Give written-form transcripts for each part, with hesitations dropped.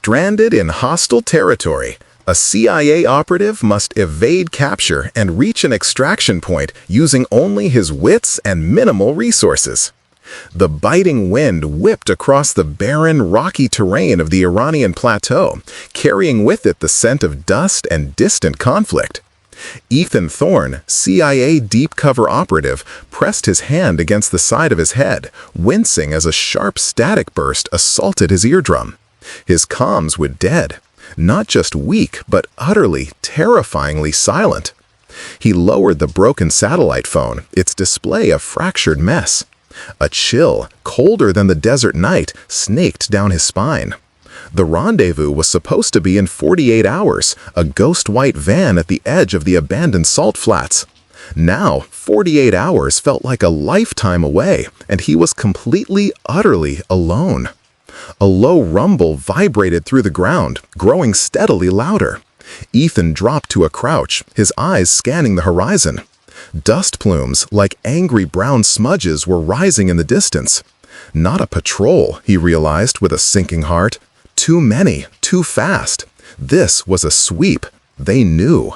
Stranded in hostile territory, a CIA operative must evade capture and reach an extraction point using only his wits and minimal resources. The biting wind whipped across the barren, rocky terrain of the Iranian plateau, carrying with it the scent of dust and distant conflict. Ethan Thorne, CIA deep cover operative, pressed his hand against the side of his head, wincing as a sharp static burst assaulted his eardrum. His comms were dead, not just weak, but utterly, terrifyingly silent. He lowered the broken satellite phone, its display a fractured mess. A chill, colder than the desert night, snaked down his spine. The rendezvous was supposed to be in 48 hours, a ghost-white van at the edge of the abandoned salt flats. Now, 48 hours felt like a lifetime away, and he was completely, utterly alone. A low rumble vibrated through the ground, growing steadily louder. Ethan dropped to a crouch, his eyes scanning the horizon. Dust plumes, like angry brown smudges, were rising in the distance. Not a patrol, he realized with a sinking heart. Too many, too fast. This was a sweep. They knew.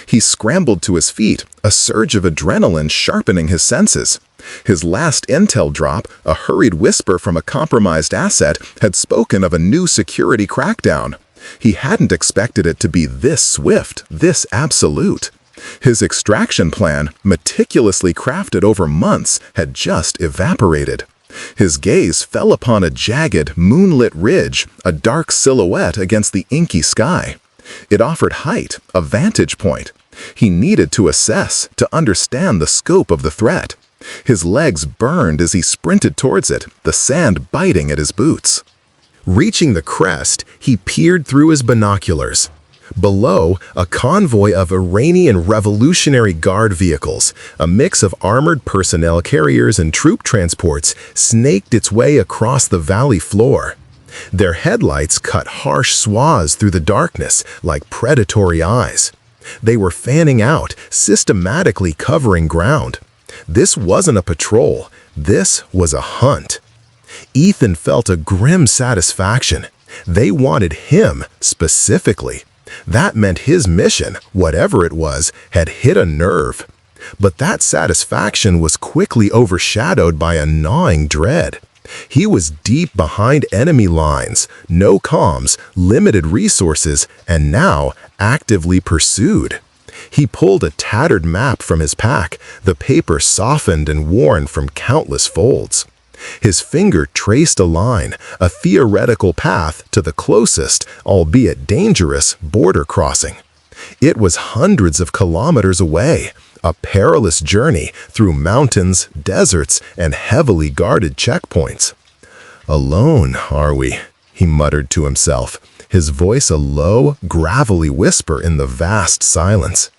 He scrambled to his feet, a surge of adrenaline sharpening his senses. His last intel drop, a hurried whisper from a compromised asset, had spoken of a new security crackdown. He hadn't expected it to be this swift, this absolute. His extraction plan, meticulously crafted over months, had just evaporated. His gaze fell upon a jagged, moonlit ridge, a dark silhouette against the inky sky. It offered height, a vantage point. He needed to assess, to understand the scope of the threat. His legs burned as he sprinted towards it, the sand biting at his boots. Reaching the crest, he peered through his binoculars. Below, a convoy of Iranian Revolutionary Guard vehicles, a mix of armored personnel carriers and troop transports, snaked its way across the valley floor. Their headlights cut harsh swaths through the darkness like predatory eyes. They were fanning out, systematically covering ground. This wasn't a patrol. This was a hunt. Ethan felt a grim satisfaction. They wanted him, specifically. That meant his mission, whatever it was, had hit a nerve. But that satisfaction was quickly overshadowed by a gnawing dread. He was deep behind enemy lines, no comms, limited resources, and now actively pursued. He pulled a tattered map from his pack, the paper softened and worn from countless folds. His finger traced a line, a theoretical path to the closest, albeit dangerous, border crossing. It was hundreds of kilometers away, a perilous journey through mountains, deserts, and heavily guarded checkpoints. "Alone, are we?" he muttered to himself, his voice a low, gravelly whisper in the vast silence.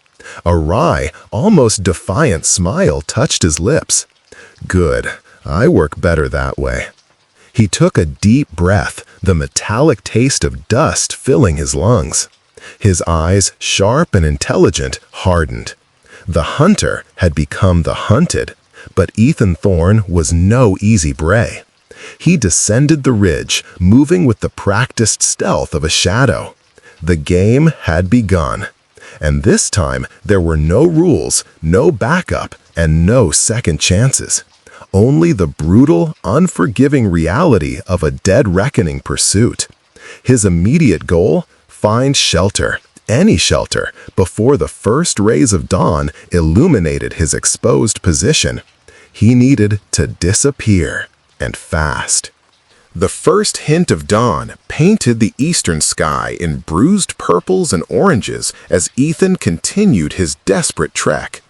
A wry, almost defiant smile touched his lips. "Good. I work better that way." He took a deep breath, the metallic taste of dust filling his lungs. His eyes, sharp and intelligent, hardened. The hunter had become the hunted, but Ethan Thorne was no easy prey. He descended the ridge, moving with the practiced stealth of a shadow. The game had begun, and this time there were no rules, no backup, and no second chances. Only the brutal, unforgiving reality of a dead reckoning pursuit. His immediate goal? Find shelter, any shelter, before the first rays of dawn illuminated his exposed position. He needed to disappear, and fast. The first hint of dawn painted the eastern sky in bruised purples and oranges as Ethan continued his desperate trek.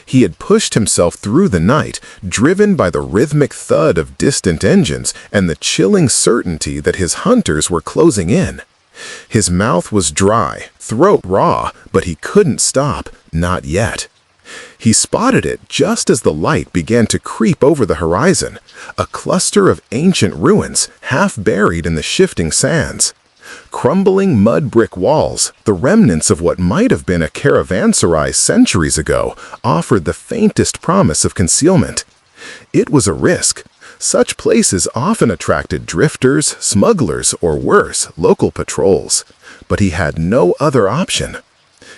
He had pushed himself through the night, driven by the rhythmic thud of distant engines and the chilling certainty that his hunters were closing in. His mouth was dry, throat raw, but he couldn't stop, not yet. He spotted it just as the light began to creep over the horizon, a cluster of ancient ruins half buried in the shifting sands. Crumbling mud brick walls, the remnants of what might have been a caravanserai centuries ago, offered the faintest promise of concealment. It was a risk, Such places often attracted drifters, smugglers, or worse, local patrols. But he had no other option.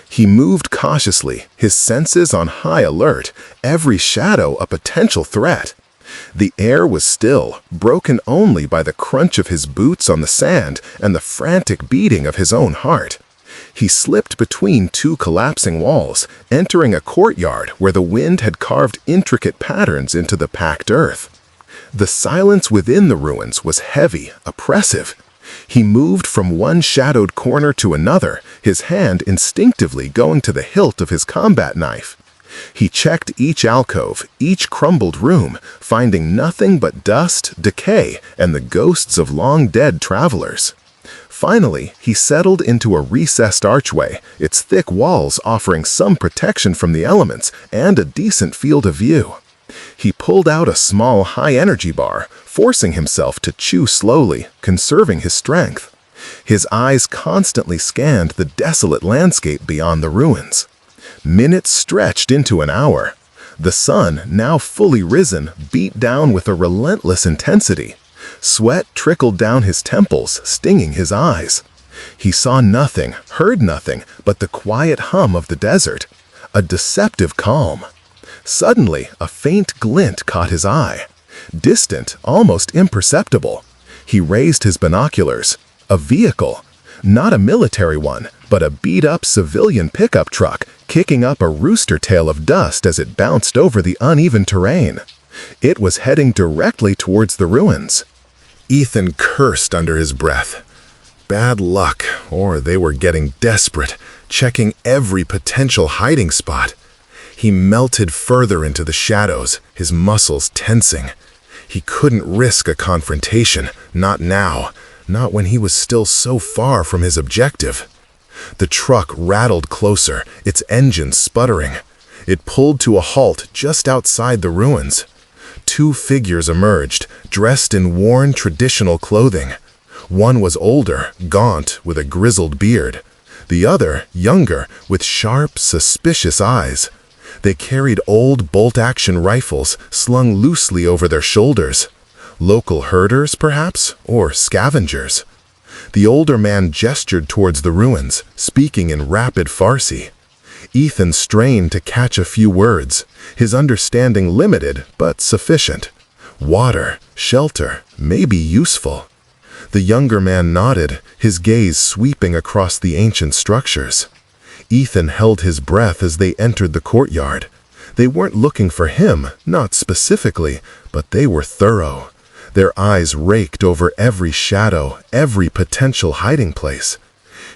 He moved cautiously, his senses on high alert, every shadow a potential threat. The air was still, broken only by the crunch of his boots on the sand and the frantic beating of his own heart. He slipped between two collapsing walls, entering a courtyard where the wind had carved intricate patterns into the packed earth. The silence within the ruins was heavy, oppressive. He moved from one shadowed corner to another, his hand instinctively going to the hilt of his combat knife. He checked each alcove, each crumbled room, finding nothing but dust, decay, and the ghosts of long-dead travelers. Finally, he settled into a recessed archway, its thick walls offering some protection from the elements and a decent field of view. He pulled out a small high-energy bar, forcing himself to chew slowly, conserving his strength. His eyes constantly scanned the desolate landscape beyond the ruins. Minutes stretched into an hour. The sun, now fully risen, beat down with a relentless intensity. Sweat trickled down his temples, stinging his eyes. He saw nothing, heard nothing, but the quiet hum of the desert, a deceptive calm. Suddenly, a faint glint caught his eye. Distant, almost imperceptible. He raised his binoculars. A vehicle. Not a military one, but a beat-up civilian pickup truck, kicking up a rooster tail of dust as it bounced over the uneven terrain. It was heading directly towards the ruins. Ethan cursed under his breath. Bad luck, or they were getting desperate, checking every potential hiding spot. He melted further into the shadows, his muscles tensing. He couldn't risk a confrontation, not now, not when he was still so far from his objective. The truck rattled closer, its engine sputtering. It pulled to a halt just outside the ruins. Two figures emerged, dressed in worn traditional clothing. One was older, gaunt, with a grizzled beard. The other, younger, with sharp, suspicious eyes. They carried old bolt-action rifles slung loosely over their shoulders. Local herders, perhaps, or scavengers. The older man gestured towards the ruins, speaking in rapid Farsi. Ethan strained to catch a few words, his understanding limited but sufficient. Water, shelter, maybe useful. The younger man nodded, his gaze sweeping across the ancient structures. Ethan held his breath as they entered the courtyard. They weren't looking for him, not specifically, but they were thorough. Their eyes raked over every shadow, every potential hiding place.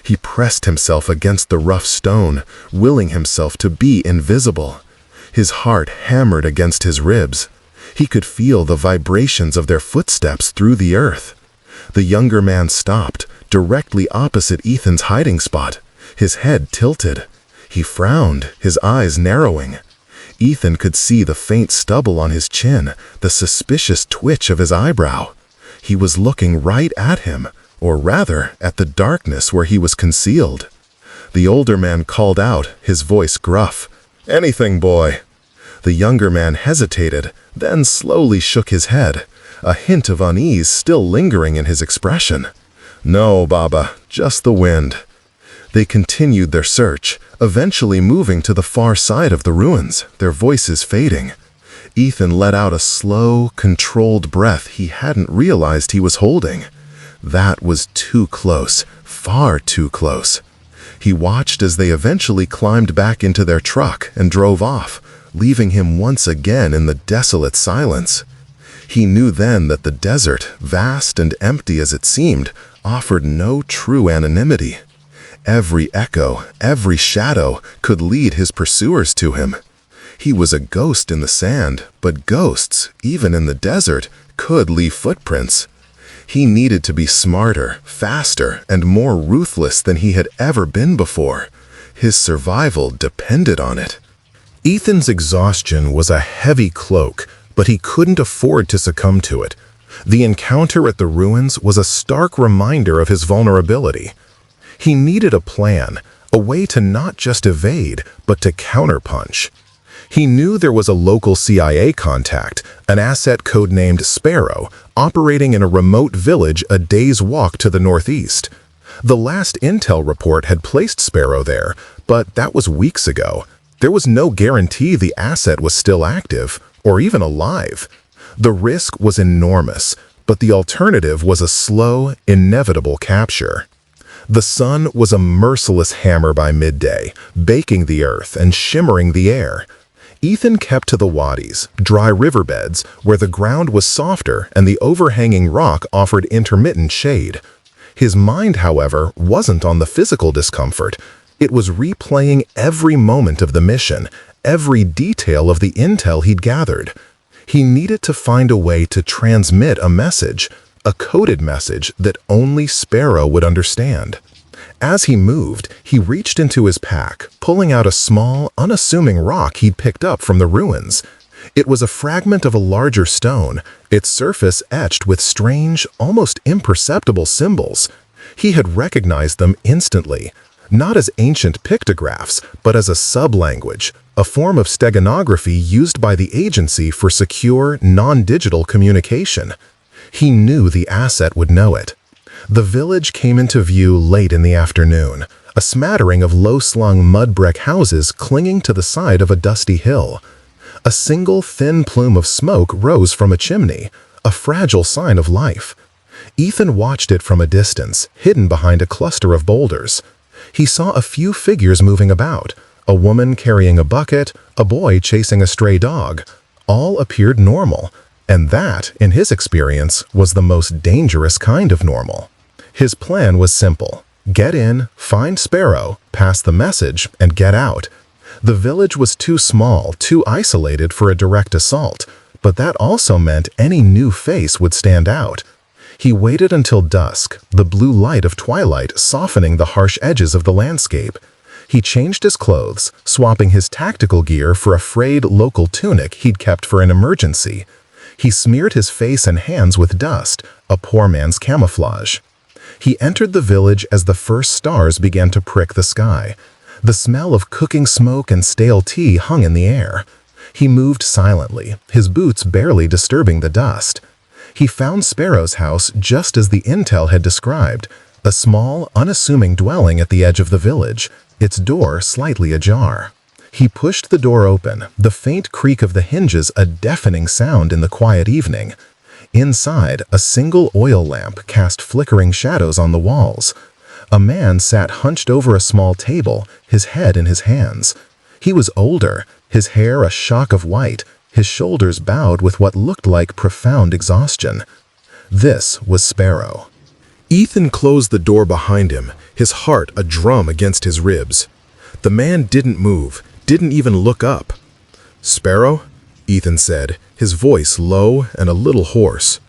He pressed himself against the rough stone, willing himself to be invisible. His heart hammered against his ribs. He could feel the vibrations of their footsteps through the earth. The younger man stopped, directly opposite Ethan's hiding spot, his head tilted. He frowned, his eyes narrowing. Ethan could see the faint stubble on his chin, the suspicious twitch of his eyebrow. He was looking right at him, or rather, at the darkness where he was concealed. The older man called out, his voice gruff. "Anything, boy." The younger man hesitated, then slowly shook his head, a hint of unease still lingering in his expression. "No, Baba, just the wind." They continued their search, eventually moving to the far side of the ruins, their voices fading. Ethan let out a slow, controlled breath he hadn't realized he was holding. That was too close, far too close. He watched as they eventually climbed back into their truck and drove off, leaving him once again in the desolate silence. He knew then that the desert, vast and empty as it seemed, offered no true anonymity. Every echo, every shadow could lead his pursuers to him. He was a ghost in the sand, but ghosts, even in the desert, could leave footprints. He needed to be smarter, faster, and more ruthless than he had ever been before. His survival depended on it. Ethan's exhaustion was a heavy cloak, but he couldn't afford to succumb to it. The encounter at the ruins was a stark reminder of his vulnerability. He needed a plan, a way to not just evade, but to counterpunch. He knew there was a local CIA contact, an asset codenamed Sparrow, operating in a remote village a day's walk to the northeast. The last intel report had placed Sparrow there, but that was weeks ago. There was no guarantee the asset was still active, or even alive. The risk was enormous, but the alternative was a slow, inevitable capture. The sun was a merciless hammer by midday, baking the earth and shimmering the air. Ethan kept to the wadis, dry riverbeds, where the ground was softer and the overhanging rock offered intermittent shade. His mind, however, wasn't on the physical discomfort. It was replaying every moment of the mission, every detail of the intel he'd gathered. He needed to find a way to transmit a message, a coded message that only Sparrow would understand. As he moved, he reached into his pack, pulling out a small, unassuming rock he'd picked up from the ruins. It was a fragment of a larger stone, its surface etched with strange, almost imperceptible symbols. He had recognized them instantly, not as ancient pictographs, but as a sub-language, a form of steganography used by the agency for secure, non-digital communication. He knew the asset would know it. The village came into view late in the afternoon, a smattering of low-slung mud brick houses clinging to the side of a dusty hill. A single thin plume of smoke rose from a chimney, a fragile sign of life. Ethan watched it from a distance, hidden behind a cluster of boulders. He saw a few figures moving about, a woman carrying a bucket, a boy chasing a stray dog. All appeared normal, and that, in his experience, was the most dangerous kind of normal. His plan was simple: get in, find Sparrow, pass the message, and get out. The village was too small, too isolated for a direct assault, but that also meant any new face would stand out. He waited until dusk, the blue light of twilight softening the harsh edges of the landscape. He changed his clothes, swapping his tactical gear for a frayed local tunic he'd kept for an emergency. He smeared his face and hands with dust, a poor man's camouflage. He entered the village as the first stars began to prick the sky. The smell of cooking smoke and stale tea hung in the air. He moved silently, his boots barely disturbing the dust. He found Sparrow's house just as the intel had described, a small, unassuming dwelling at the edge of the village, its door slightly ajar. He pushed the door open, the faint creak of the hinges a deafening sound in the quiet evening. Inside, a single oil lamp cast flickering shadows on the walls. A man sat hunched over a small table, his head in his hands. He was older, his hair a shock of white, his shoulders bowed with what looked like profound exhaustion. This was Sparrow. Ethan closed the door behind him, his heart a drum against his ribs. The man didn't move, didn't even look up. "Sparrow?" Ethan said, his voice low and a little hoarse.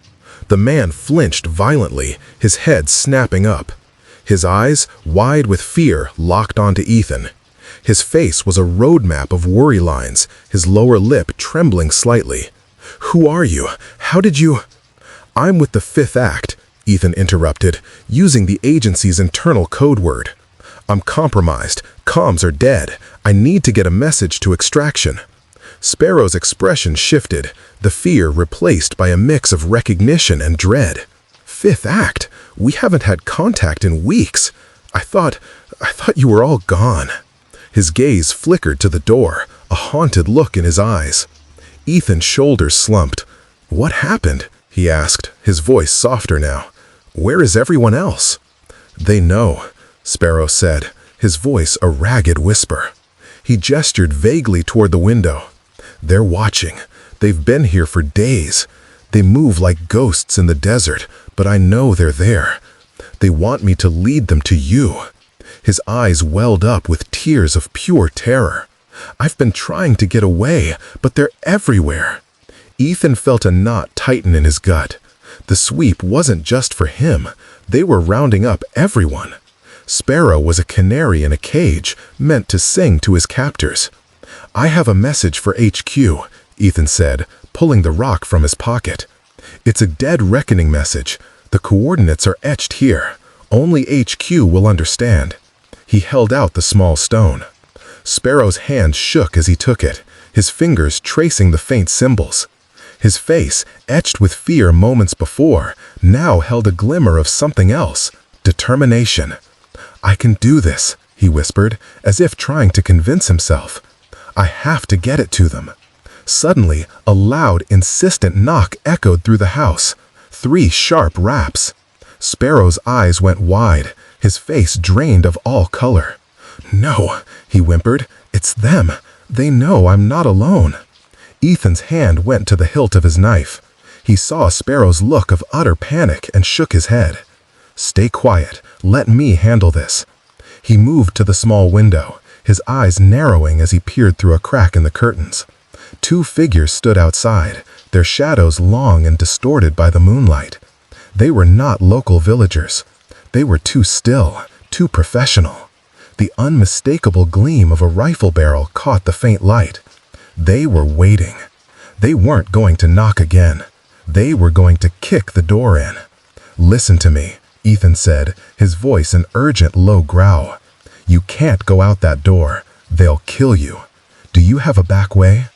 The man flinched violently, his head snapping up. His eyes, wide with fear, locked onto Ethan. His face was a roadmap of worry lines, his lower lip trembling slightly. "Who are you? How did you—" "I'm with the Fifth Act," Ethan interrupted, using the agency's internal code word. "I'm compromised. Comms are dead. I need to get a message to extraction." Sparrow's expression shifted, the fear replaced by a mix of recognition and dread. "Fifth Act? We haven't had contact in weeks. I thought you were all gone." His gaze flickered to the door, a haunted look in his eyes. Ethan's shoulders slumped. "What happened?" he asked, his voice softer now. "Where is everyone else?" "They know," Sparrow said, his voice a ragged whisper. He gestured vaguely toward the window. "They're watching. They've been here for days. They move like ghosts in the desert, but I know they're there. They want me to lead them to you." His eyes welled up with tears of pure terror. "I've been trying to get away, but they're everywhere." Ethan felt a knot tighten in his gut. The sweep wasn't just for him. They were rounding up everyone. Sparrow was a canary in a cage, meant to sing to his captors. "I have a message for HQ," Ethan said, pulling the rock from his pocket. "It's a dead reckoning message. The coordinates are etched here. Only HQ will understand." He held out the small stone. Sparrow's hand shook as he took it. his fingers tracing the faint symbols. His face, etched with fear moments before, now held a glimmer of something else, determination. "I can do this," he whispered, as if trying to convince himself. "I have to get it to them." Suddenly, a loud, insistent knock echoed through the house. 3 sharp raps. Sparrow's eyes went wide, his face drained of all color. "No," he whimpered. "It's them. They know I'm not alone." Ethan's hand went to the hilt of his knife. He saw Sparrow's look of utter panic and shook his head. "Stay quiet. Let me handle this." He moved to the small window, his eyes narrowing as he peered through a crack in the curtains. 2 figures stood outside, their shadows long and distorted by the moonlight. They were not local villagers. They were too still, too professional. The unmistakable gleam of a rifle barrel caught the faint light. They were waiting. They weren't going to knock again. They were going to kick the door in. "Listen to me," Ethan said, his voice an urgent low growl. "You can't go out that door. They'll kill you. Do you have a back way?"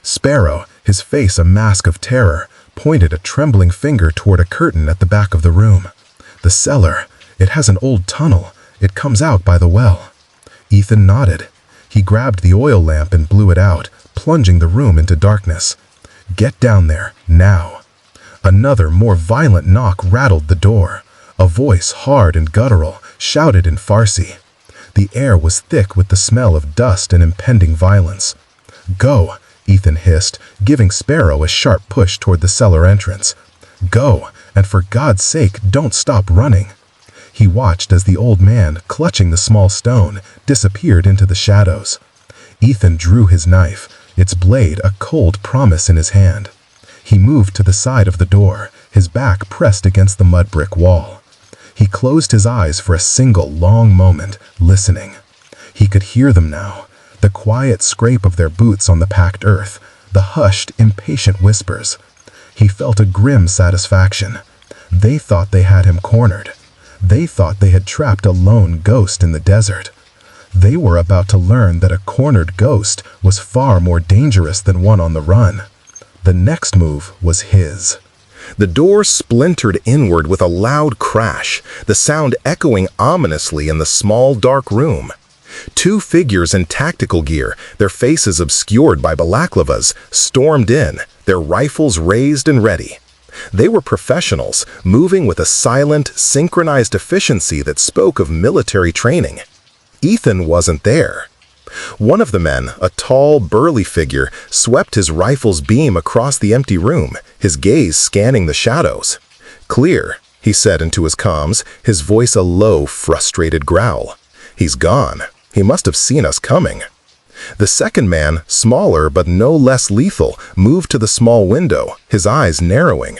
Sparrow, his face a mask of terror, pointed a trembling finger toward a curtain at the back of the room. "The cellar. It has an old tunnel. It comes out by the well." Ethan nodded. He grabbed the oil lamp and blew it out, plunging the room into darkness. "Get down there, now." Another, more violent knock rattled the door. A voice, hard and guttural, shouted in Farsi. The air was thick with the smell of dust and impending violence. "Go," Ethan hissed, giving Sparrow a sharp push toward the cellar entrance. "Go, and for God's sake, don't stop running." He watched as the old man, clutching the small stone, disappeared into the shadows. Ethan drew his knife, its blade a cold promise in his hand. He moved to the side of the door, his back pressed against the mud brick wall. He closed his eyes for a single long moment, listening. He could hear them now, the quiet scrape of their boots on the packed earth, the hushed, impatient whispers. He felt a grim satisfaction. They thought they had him cornered. They thought they had trapped a lone ghost in the desert. They were about to learn that a cornered ghost was far more dangerous than one on the run. The next move was his. The door splintered inward with a loud crash, the sound echoing ominously in the small, dark room. 2 figures in tactical gear, their faces obscured by balaclavas, stormed in, their rifles raised and ready. They were professionals, moving with a silent, synchronized efficiency that spoke of military training. Ethan wasn't there. One of the men, a tall, burly figure, swept his rifle's beam across the empty room, his gaze scanning the shadows. "Clear," he said into his comms, his voice a low, frustrated growl. "He's gone. He must have seen us coming." The second man, smaller but no less lethal, moved to the small window, his eyes narrowing.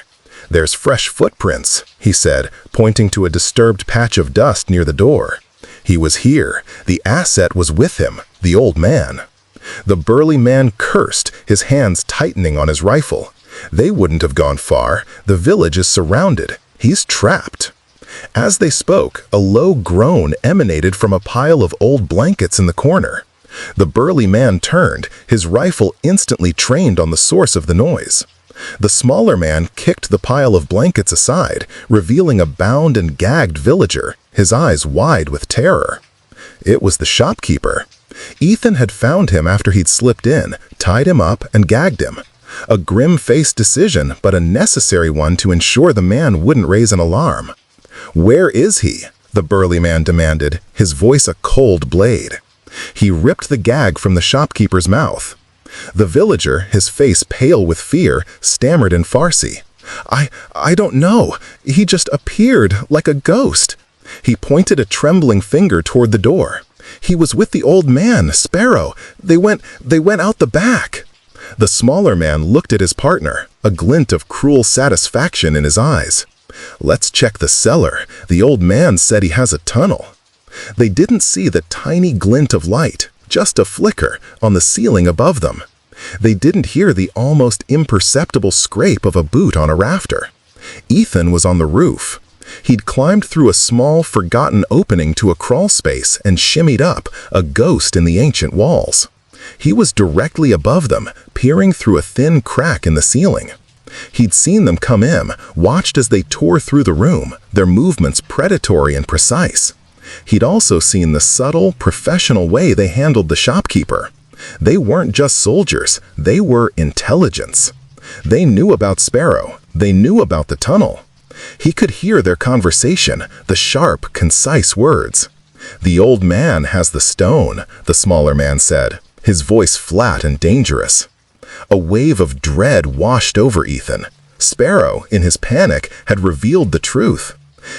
"There's fresh footprints," he said, pointing to a disturbed patch of dust near the door. He was here. The asset was with him, the old man. The burly man cursed, his hands tightening on his rifle. They wouldn't have gone far. The village is surrounded. He's trapped. As they spoke, a low groan emanated from a pile of old blankets in the corner. The burly man turned, his rifle instantly trained on the source of the noise. The smaller man kicked the pile of blankets aside, revealing a bound and gagged villager, his eyes wide with terror. It was the shopkeeper. Ethan had found him after he'd slipped in, tied him up, and gagged him. A grim-faced decision, but a necessary one to ensure the man wouldn't raise an alarm. "Where is he?" the burly man demanded, his voice a cold blade. He ripped the gag from the shopkeeper's mouth. The villager, his face pale with fear, stammered in Farsi. I don't know. He just appeared like a ghost." He pointed a trembling finger toward the door. "He was with the old man, Sparrow. They went out the back." The smaller man looked at his partner, a glint of cruel satisfaction in his eyes. "Let's check the cellar. The old man said he has a tunnel." They didn't see the tiny glint of light, just a flicker, on the ceiling above them. They didn't hear the almost imperceptible scrape of a boot on a rafter. Ethan was on the roof. He'd climbed through a small, forgotten opening to a crawl space and shimmied up, a ghost in the ancient walls. He was directly above them, peering through a thin crack in the ceiling. He'd seen them come in, watched as they tore through the room, their movements predatory and precise. He'd also seen the subtle, professional way they handled the shopkeeper. They weren't just soldiers, they were intelligence. They knew about Sparrow, they knew about the tunnel. He could hear their conversation, the sharp, concise words. "The old man has the stone," the smaller man said, his voice flat and dangerous. A wave of dread washed over Ethan. Sparrow, in his panic, had revealed the truth.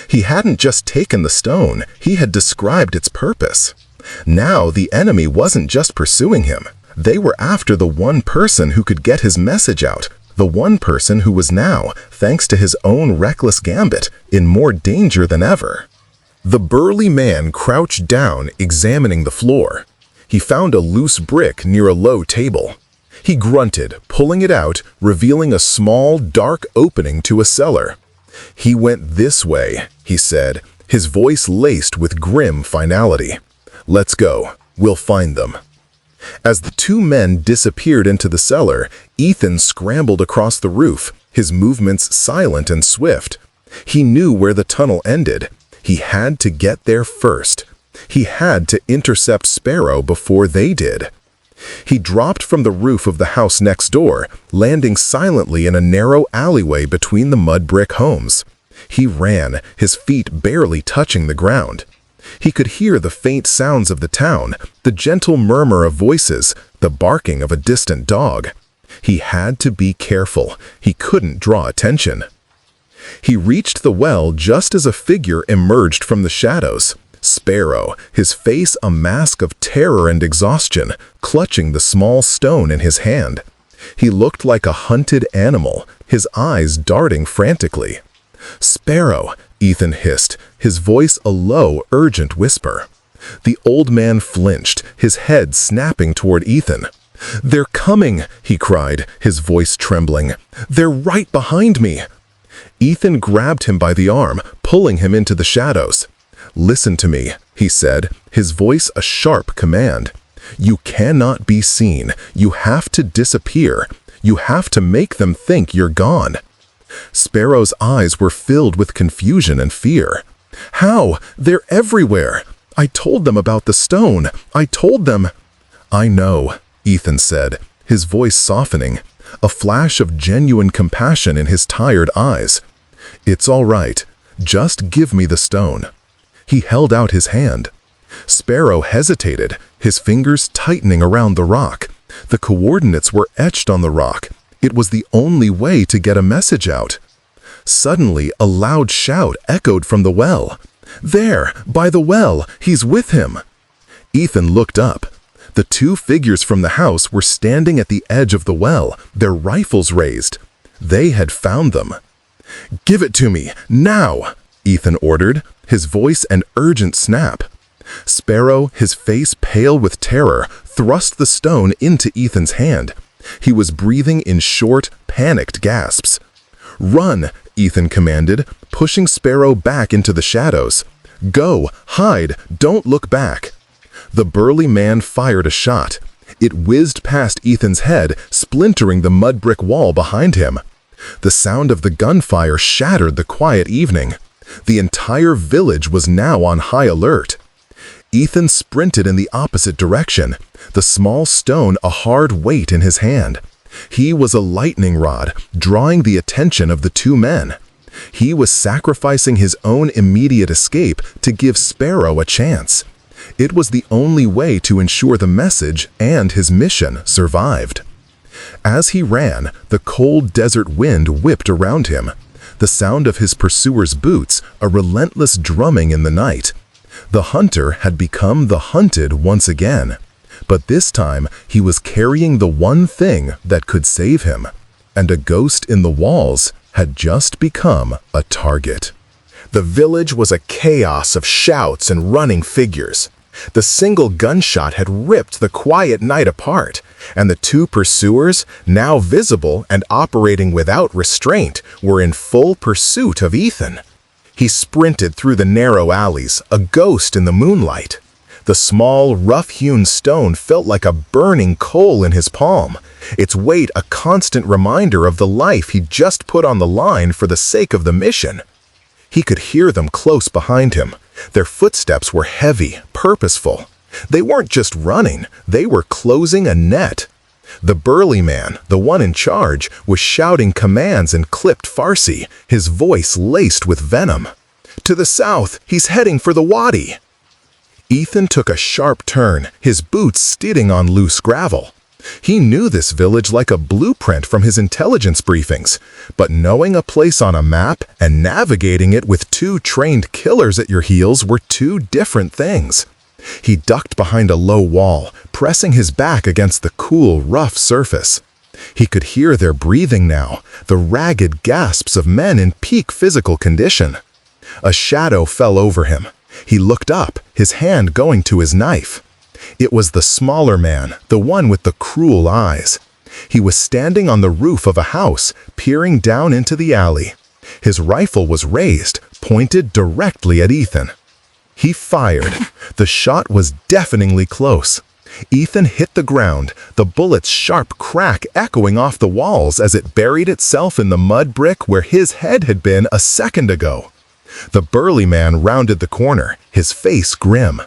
He hadn't just taken the stone, he had described its purpose. Now the enemy wasn't just pursuing him. They were after the one person who could get his message out, the one person who was now, thanks to his own reckless gambit, in more danger than ever. The burly man crouched down, examining the floor. He found a loose brick near a low table. He grunted, pulling it out, revealing a small, dark opening to a cellar. "He went this way," he said, his voice laced with grim finality. "Let's go. We'll find them." As the two men disappeared into the cellar, Ethan scrambled across the roof, his movements silent and swift. He knew where the tunnel ended. He had to get there first. He had to intercept Sparrow before they did. He dropped from the roof of the house next door, landing silently in a narrow alleyway between the mud brick homes. He ran, his feet barely touching the ground. He could hear the faint sounds of the town, the gentle murmur of voices, the barking of a distant dog. He had to be careful. He couldn't draw attention. He reached the well just as a figure emerged from the shadows. Sparrow, his face a mask of terror and exhaustion, clutching the small stone in his hand. He looked like a hunted animal, his eyes darting frantically. "Sparrow," Ethan hissed, his voice a low, urgent whisper. The old man flinched, his head snapping toward Ethan. "They're coming," he cried, his voice trembling. "They're right behind me." Ethan grabbed him by the arm, pulling him into the shadows. "Listen to me," he said, his voice a sharp command. "You cannot be seen. You have to disappear. You have to make them think you're gone." Sparrow's eyes were filled with confusion and fear. "How? They're everywhere. I told them about the stone. I told them." "I know," Ethan said, his voice softening, a flash of genuine compassion in his tired eyes. "It's all right. Just give me the stone." He held out his hand. Sparrow hesitated, his fingers tightening around the rock. The coordinates were etched on the rock. It was the only way to get a message out. Suddenly, a loud shout echoed from the well. "There, by the well, he's with him." Ethan looked up. The two figures from the house were standing at the edge of the well, their rifles raised. They had found them. "Give it to me, now!" Ethan ordered, his voice an urgent snap. Sparrow, his face pale with terror, thrust the stone into Ethan's hand. He was breathing in short, panicked gasps. "Run," Ethan commanded, pushing Sparrow back into the shadows. "Go, hide, don't look back." The burly man fired a shot. It whizzed past Ethan's head, splintering the mud brick wall behind him. The sound of the gunfire shattered the quiet evening. The entire village was now on high alert. Ethan sprinted in the opposite direction, the small stone a hard weight in his hand. He was a lightning rod, drawing the attention of the two men. He was sacrificing his own immediate escape to give Sparrow a chance. It was the only way to ensure the message and his mission survived. As he ran, the cold desert wind whipped around him. The sound of his pursuer's boots, a relentless drumming in the night. The hunter had become the hunted once again. But this time, he was carrying the one thing that could save him. And a ghost in the walls had just become a target. The village was a chaos of shouts and running figures. The single gunshot had ripped the quiet night apart, and the two pursuers, now visible and operating without restraint, were in full pursuit of Ethan. He sprinted through the narrow alleys, a ghost in the moonlight. The small, rough-hewn stone felt like a burning coal in his palm, its weight a constant reminder of the life he'd just put on the line for the sake of the mission. He could hear them close behind him. Their footsteps were heavy, purposeful. They weren't just running, they were closing a net. The burly man, the one in charge, was shouting commands in clipped Farsi, his voice laced with venom. "To the south, he's heading for the wadi." Ethan took a sharp turn, his boots skidding on loose gravel. He knew this village like a blueprint from his intelligence briefings, but knowing a place on a map and navigating it with two trained killers at your heels were two different things. He ducked behind a low wall, pressing his back against the cool, rough surface. He could hear their breathing now, the ragged gasps of men in peak physical condition. A shadow fell over him. He looked up, his hand going to his knife. It was the smaller man, the one with the cruel eyes. He was standing on the roof of a house, peering down into the alley. His rifle was raised, pointed directly at Ethan. He fired. The shot was deafeningly close. Ethan hit the ground, the bullet's sharp crack echoing off the walls as it buried itself in the mud brick where his head had been a second ago. The burly man rounded the corner, his face grim.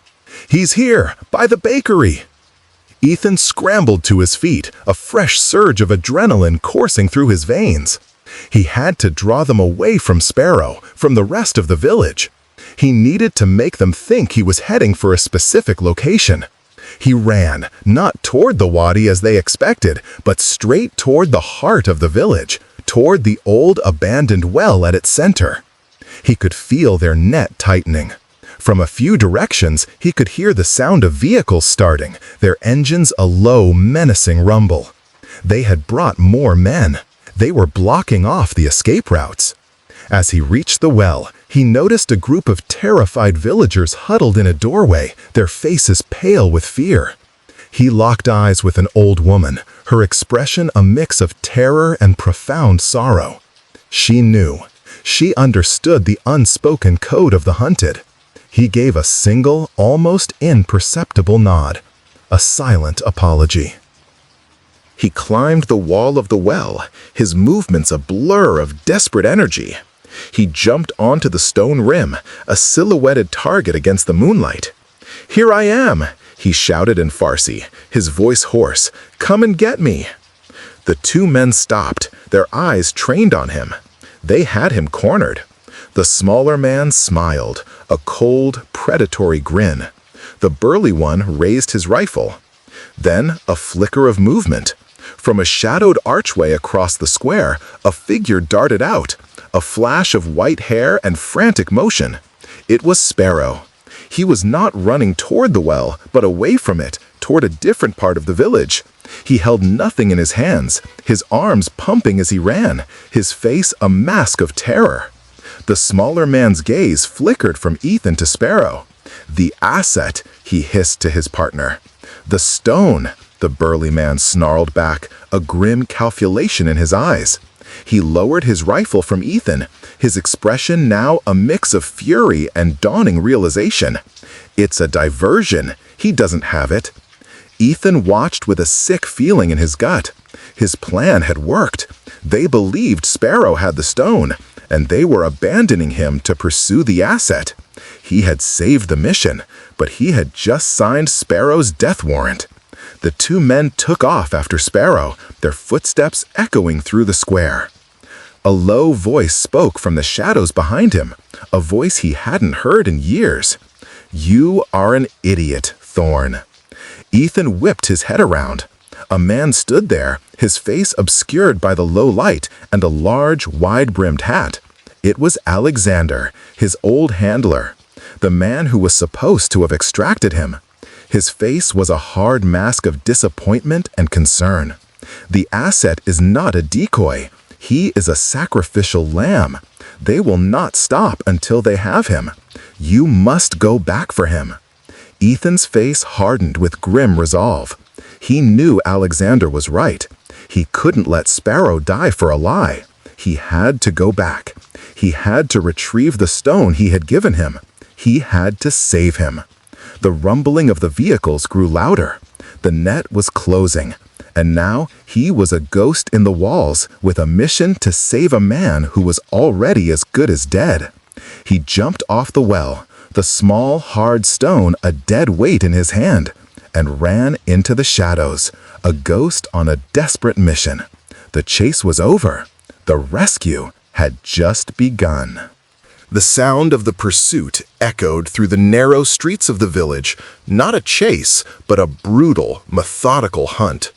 "He's here, by the bakery!" Ethan scrambled to his feet, a fresh surge of adrenaline coursing through his veins. He had to draw them away from Sparrow, from the rest of the village. He needed to make them think he was heading for a specific location. He ran, not toward the wadi as they expected, but straight toward the heart of the village, toward the old abandoned well at its center. He could feel their net tightening. From a few directions, he could hear the sound of vehicles starting, their engines a low, menacing rumble. They had brought more men. They were blocking off the escape routes. As he reached the well, he noticed a group of terrified villagers huddled in a doorway, their faces pale with fear. He locked eyes with an old woman, her expression a mix of terror and profound sorrow. She knew. She understood the unspoken code of the hunted. He gave a single, almost imperceptible nod, a silent apology. He climbed the wall of the well, his movements a blur of desperate energy. He jumped onto the stone rim, a silhouetted target against the moonlight. "Here I am," he shouted in Farsi, his voice hoarse. "Come and get me." The two men stopped, their eyes trained on him. They had him cornered. The smaller man smiled, a cold, predatory grin. The burly one raised his rifle. Then a flicker of movement. From a shadowed archway across the square, a figure darted out, a flash of white hair and frantic motion. It was Sparrow. He was not running toward the well, but away from it, toward a different part of the village. He held nothing in his hands, his arms pumping as he ran, his face a mask of terror. The smaller man's gaze flickered from Ethan to Sparrow. "The asset," he hissed to his partner. "The stone," the burly man snarled back, a grim calculation in his eyes. He lowered his rifle from Ethan, his expression now a mix of fury and dawning realization. "It's a diversion. He doesn't have it." Ethan watched with a sick feeling in his gut. His plan had worked. They believed Sparrow had the stone, and they were abandoning him to pursue the asset. He had saved the mission, but he had just signed Sparrow's death warrant. The two men took off after Sparrow, their footsteps echoing through the square. A low voice spoke from the shadows behind him, a voice he hadn't heard in years. "You are an idiot, Thorne." Ethan whipped his head around. A man stood there, his face obscured by the low light and a large, wide-brimmed hat. It was Alexander, his old handler, the man who was supposed to have extracted him. His face was a hard mask of disappointment and concern. "The asset is not a decoy. He is a sacrificial lamb. They will not stop until they have him. You must go back for him." Ethan's face hardened with grim resolve. He knew Alexander was right. He couldn't let Sparrow die for a lie. He had to go back. He had to retrieve the stone he had given him. He had to save him. The rumbling of the vehicles grew louder. The net was closing, and now he was a ghost in the walls with a mission to save a man who was already as good as dead. He jumped off the well, the small, hard stone a dead weight in his hand, and ran into the shadows, a ghost on a desperate mission. The chase was over. The rescue had just begun. The sound of the pursuit echoed through the narrow streets of the village, not a chase, but a brutal, methodical hunt.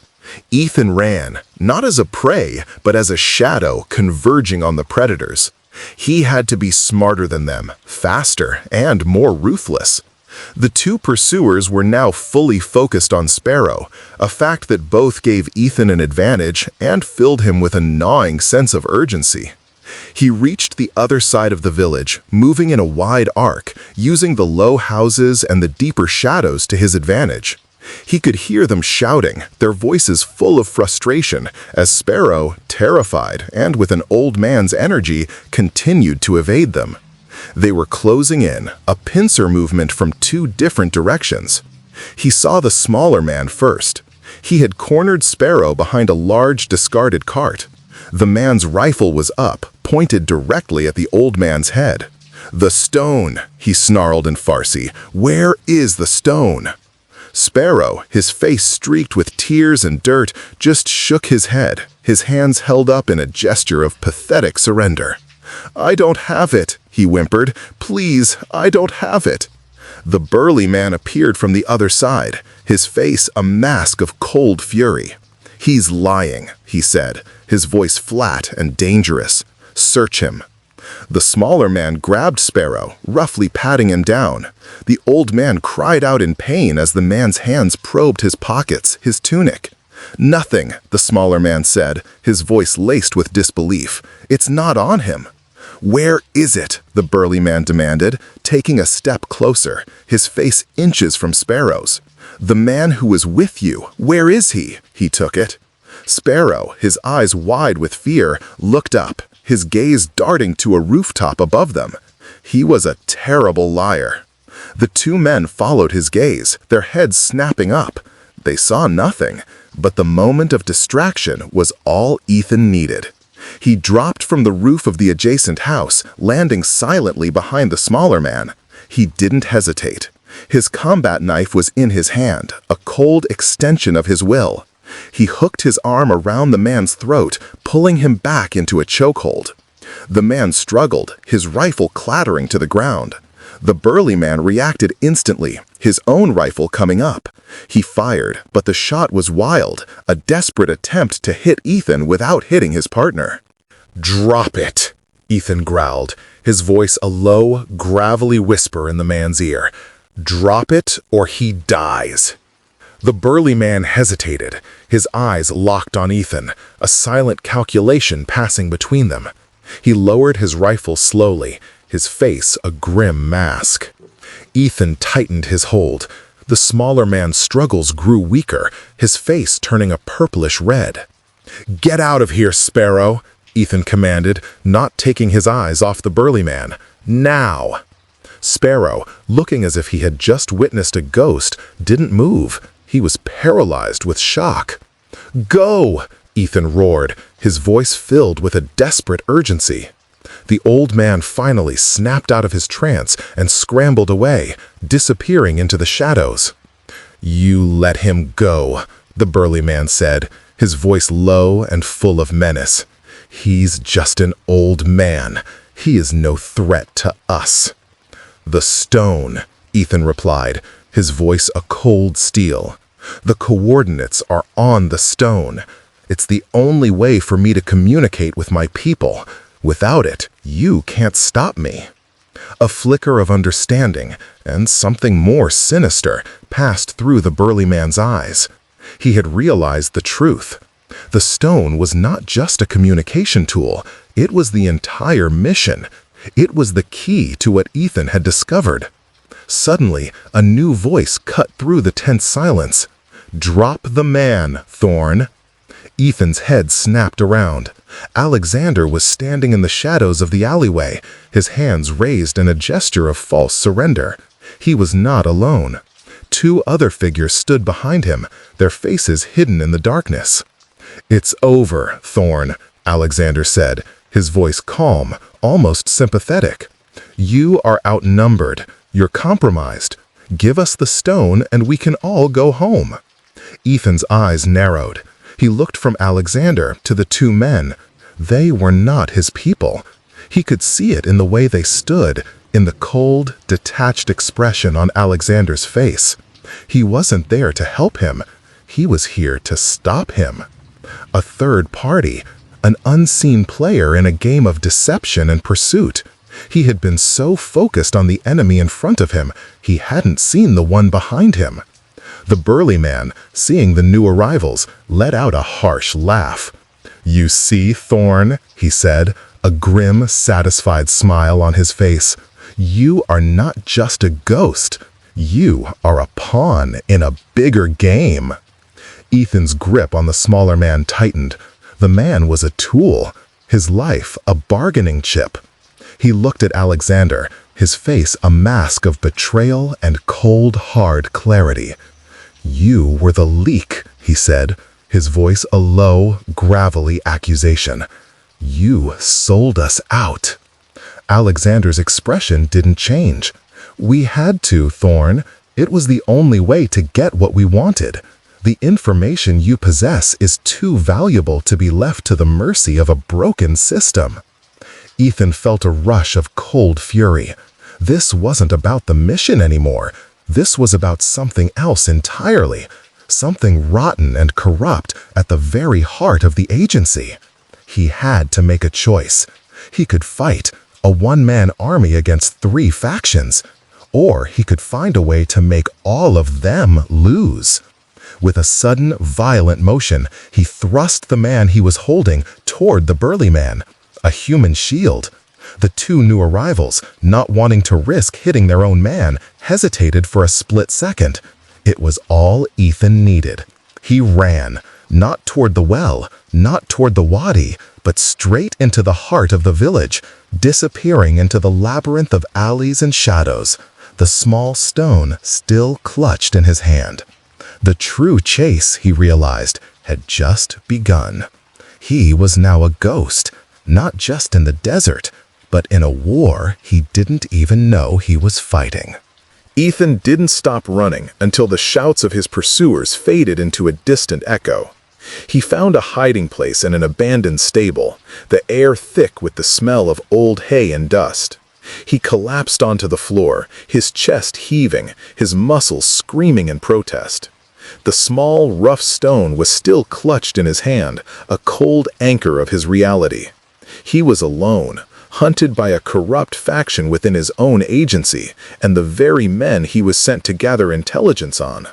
Ethan ran, not as a prey, but as a shadow converging on the predators. He had to be smarter than them, faster, and more ruthless. The two pursuers were now fully focused on Sparrow, a fact that both gave Ethan an advantage and filled him with a gnawing sense of urgency. He reached the other side of the village, moving in a wide arc, using the low houses and the deeper shadows to his advantage. He could hear them shouting, their voices full of frustration, as Sparrow, terrified and with an old man's energy, continued to evade them. They were closing in, a pincer movement from two different directions. He saw the smaller man first. He had cornered Sparrow behind a large discarded cart. The man's rifle was up, pointed directly at the old man's head. "The stone," he snarled in Farsi. "Where is the stone?" Sparrow, his face streaked with tears and dirt, just shook his head, his hands held up in a gesture of pathetic surrender. "I don't have it," he whimpered. "Please, I don't have it." The burly man appeared from the other side, his face a mask of cold fury. "He's lying," he said, his voice flat and dangerous. "Search him." The smaller man grabbed Sparrow, roughly patting him down. The old man cried out in pain as the man's hands probed his pockets, his tunic. "Nothing," the smaller man said, his voice laced with disbelief. "It's not on him." "Where is it?" the burly man demanded, taking a step closer, his face inches from Sparrow's. "The man who was with you, where is he?" He took it. Sparrow, his eyes wide with fear, looked up, his gaze darting to a rooftop above them. He was a terrible liar. The two men followed his gaze, their heads snapping up. They saw nothing, but the moment of distraction was all Ethan needed. He dropped from the roof of the adjacent house, landing silently behind the smaller man. He didn't hesitate. His combat knife was in his hand, a cold extension of his will. He hooked his arm around the man's throat, pulling him back into a chokehold. The man struggled, his rifle clattering to the ground. The burly man reacted instantly, his own rifle coming up. He fired, but the shot was wild, a desperate attempt to hit Ethan without hitting his partner. "Drop it," Ethan growled, his voice a low, gravelly whisper in the man's ear. "Drop it or he dies." The burly man hesitated, his eyes locked on Ethan, a silent calculation passing between them. He lowered his rifle slowly, his face a grim mask. Ethan tightened his hold. The smaller man's struggles grew weaker, his face turning a purplish red. "Get out of here, Sparrow," Ethan commanded, not taking his eyes off the burly man. "Now!" Sparrow, looking as if he had just witnessed a ghost, didn't move. He was paralyzed with shock. "Go!" Ethan roared, his voice filled with a desperate urgency. The old man finally snapped out of his trance and scrambled away, disappearing into the shadows. "You let him go," the burly man said, his voice low and full of menace. "He's just an old man. He is no threat to us." "The stone," Ethan replied, his voice a cold steel. "The coordinates are on the stone. It's the only way for me to communicate with my people. Without it, you can't stop me." A flicker of understanding, and something more sinister, passed through the burly man's eyes. He had realized the truth. The stone was not just a communication tool, it was the entire mission. It was the key to what Ethan had discovered. Suddenly, a new voice cut through the tense silence. "Drop the man, Thorne." Ethan's head snapped around. Alexander was standing in the shadows of the alleyway, his hands raised in a gesture of false surrender. He was not alone. 2 other figures stood behind him, their faces hidden in the darkness. "It's over, Thorne," Alexander said, his voice calm, almost sympathetic. "You are outnumbered. You're compromised. Give us the stone and we can all go home." Ethan's eyes narrowed. He looked from Alexander to the 2 men. They were not his people. He could see it in the way they stood, in the cold, detached expression on Alexander's face. He wasn't there to help him. He was here to stop him. A third party, an unseen player in a game of deception and pursuit. He had been so focused on the enemy in front of him, he hadn't seen the one behind him. The burly man, seeing the new arrivals, let out a harsh laugh. "You see, Thorne," he said, a grim, satisfied smile on his face. "You are not just a ghost. You are a pawn in a bigger game." Ethan's grip on the smaller man tightened. The man was a tool, his life a bargaining chip. He looked at Alexander, his face a mask of betrayal and cold, hard clarity. "You were the leak," he said, his voice a low, gravelly accusation. "You sold us out." Alexander's expression didn't change. "We had to, Thorne. It was the only way to get what we wanted. The information you possess is too valuable to be left to the mercy of a broken system." Ethan felt a rush of cold fury. This wasn't about the mission anymore. This was about something else entirely. Something rotten and corrupt at the very heart of the agency. He had to make a choice. He could fight, a one-man army against 3 factions. Or he could find a way to make all of them lose. With a sudden, violent motion, he thrust the man he was holding toward the burly man. A human shield. The 2 new arrivals, not wanting to risk hitting their own man, hesitated for a split second. It was all Ethan needed. He ran, not toward the well, not toward the wadi, but straight into the heart of the village, disappearing into the labyrinth of alleys and shadows, the small stone still clutched in his hand. The true chase, he realized, had just begun. He was now a ghost, not just in the desert, but in a war he didn't even know he was fighting. Ethan didn't stop running until the shouts of his pursuers faded into a distant echo. He found a hiding place in an abandoned stable, the air thick with the smell of old hay and dust. He collapsed onto the floor, his chest heaving, his muscles screaming in protest. The small, rough stone was still clutched in his hand, a cold anchor of his reality. He was alone, hunted by a corrupt faction within his own agency, and the very men he was sent to gather intelligence on.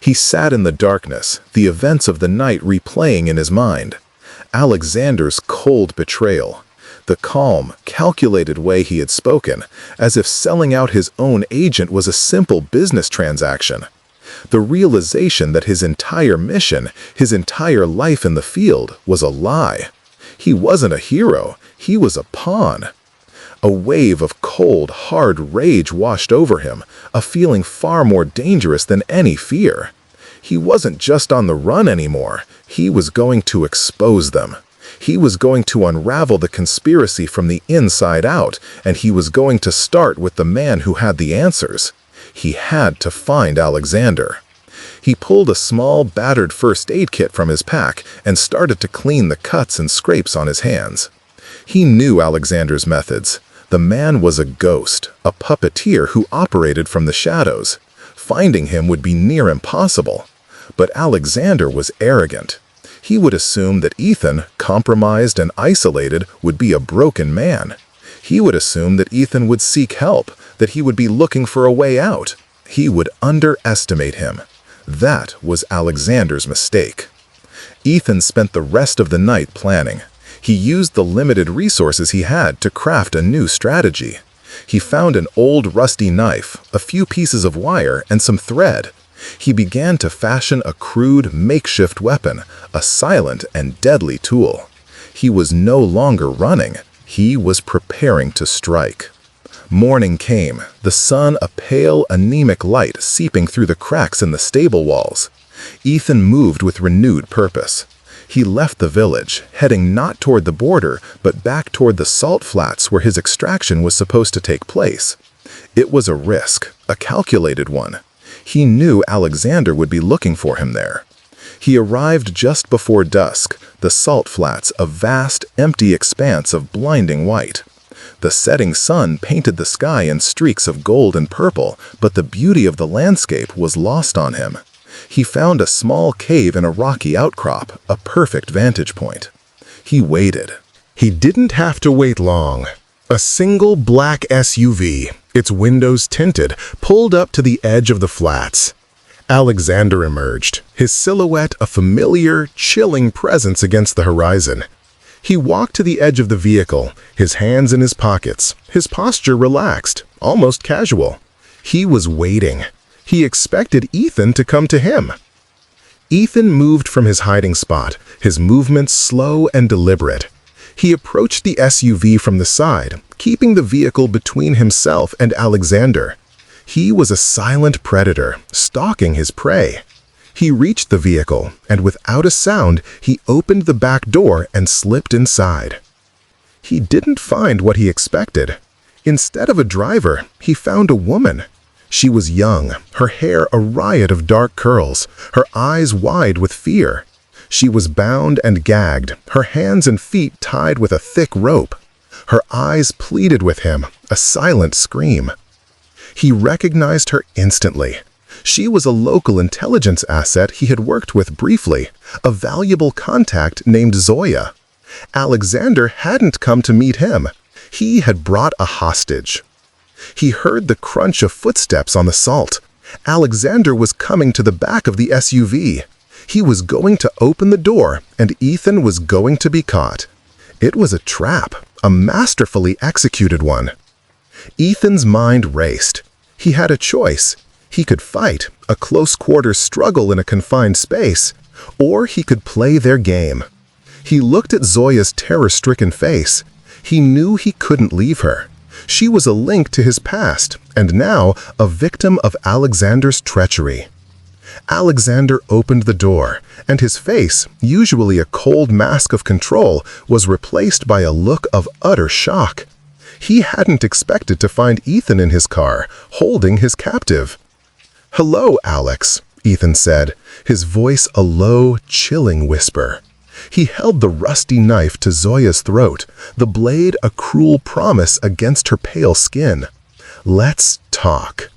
He sat in the darkness, the events of the night replaying in his mind. Alexander's cold betrayal, the calm, calculated way he had spoken, as if selling out his own agent was a simple business transaction. The realization that his entire mission, his entire life in the field, was a lie. He wasn't a hero, he was a pawn. A wave of cold, hard rage washed over him, a feeling far more dangerous than any fear. He wasn't just on the run anymore, he was going to expose them. He was going to unravel the conspiracy from the inside out, and he was going to start with the man who had the answers. He had to find Alexander. He pulled a small, battered first aid kit from his pack and started to clean the cuts and scrapes on his hands. He knew Alexander's methods. The man was a ghost, a puppeteer who operated from the shadows. Finding him would be near impossible. But Alexander was arrogant. He would assume that Ethan, compromised and isolated, would be a broken man. He would assume that Ethan would seek help, that he would be looking for a way out. He would underestimate him. That was Alexander's mistake. Ethan spent the rest of the night planning. He used the limited resources he had to craft a new strategy. He found an old rusty knife, a few pieces of wire, and some thread. He began to fashion a crude, makeshift weapon, a silent and deadly tool. He was no longer running. He was preparing to strike. Morning came, the sun a pale, anemic light seeping through the cracks in the stable walls. Ethan moved with renewed purpose. He left the village, heading not toward the border, but back toward the salt flats where his extraction was supposed to take place. It was a risk, a calculated one. He knew Alexander would be looking for him there. He arrived just before dusk, the salt flats a vast, empty expanse of blinding white. The setting sun painted the sky in streaks of gold and purple, but the beauty of the landscape was lost on him. He found a small cave in a rocky outcrop, a perfect vantage point. He waited. He didn't have to wait long. A single black SUV, its windows tinted, pulled up to the edge of the flats. Alexander emerged, his silhouette a familiar, chilling presence against the horizon. He walked to the edge of the vehicle, his hands in his pockets, his posture relaxed, almost casual. He was waiting. He expected Ethan to come to him. Ethan moved from his hiding spot, his movements slow and deliberate. He approached the SUV from the side, keeping the vehicle between himself and Alexander. He was a silent predator, stalking his prey. He reached the vehicle, and without a sound, he opened the back door and slipped inside. He didn't find what he expected. Instead of a driver, he found a woman. She was young, her hair a riot of dark curls, her eyes wide with fear. She was bound and gagged, her hands and feet tied with a thick rope. Her eyes pleaded with him, a silent scream. He recognized her instantly. She was a local intelligence asset he had worked with briefly, a valuable contact named Zoya. Alexander hadn't come to meet him. He had brought a hostage. He heard the crunch of footsteps on the salt. Alexander was coming to the back of the SUV. He was going to open the door, and Ethan was going to be caught. It was a trap, a masterfully executed one. Ethan's mind raced. He had a choice. He could fight, a close-quarters struggle in a confined space, or he could play their game. He looked at Zoya's terror-stricken face. He knew he couldn't leave her. She was a link to his past, and now a victim of Alexander's treachery. Alexander opened the door, and his face, usually a cold mask of control, was replaced by a look of utter shock. He hadn't expected to find Ethan in his car, holding his captive. "Hello, Alex," Ethan said, his voice a low, chilling whisper. He held the rusty knife to Zoya's throat, the blade a cruel promise against her pale skin. "Let's talk."